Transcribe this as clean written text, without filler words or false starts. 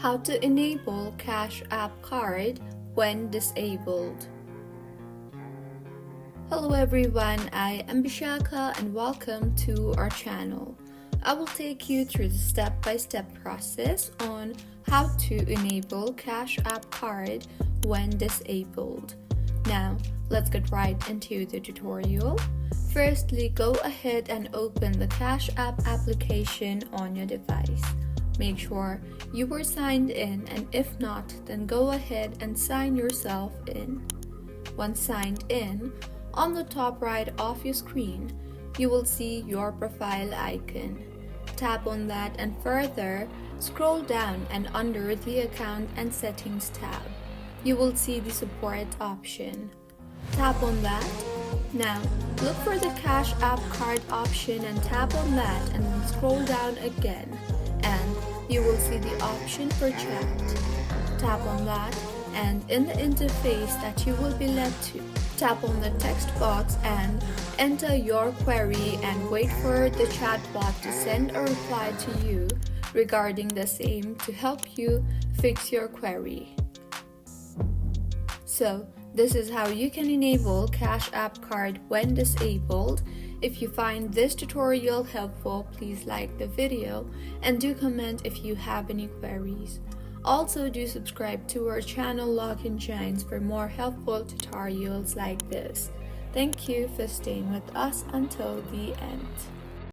How to enable Cash App card when disabled. Hello everyone, I am Bishaka and welcome to our channel. I will take you through the step-by-step process on how to enable Cash App card when disabled. Now, let's get right into the tutorial. Firstly, go ahead and open the Cash App application on your device. Make sure you were signed in, and if not, then go ahead and sign yourself in. Once signed in, on the top right of your screen, you will see your profile icon. Tap on that and further scroll down, and under the Account and Settings tab, you will see the Support option. Tap on that. Now, look for the Cash App card option and tap on that, and then scroll down again, and you will see the option for chat. Tap on that, and in the interface that you will be led to, tap on the text box and enter your query and wait for the chatbot to send a reply to you regarding the same to help you fix your query. So, this is how you can enable Cash App card when disabled. If you find this tutorial helpful, please like the video and do comment if you have any queries. Also, do subscribe to our channel Login Shines for more helpful tutorials like this. Thank you for staying with us until the end.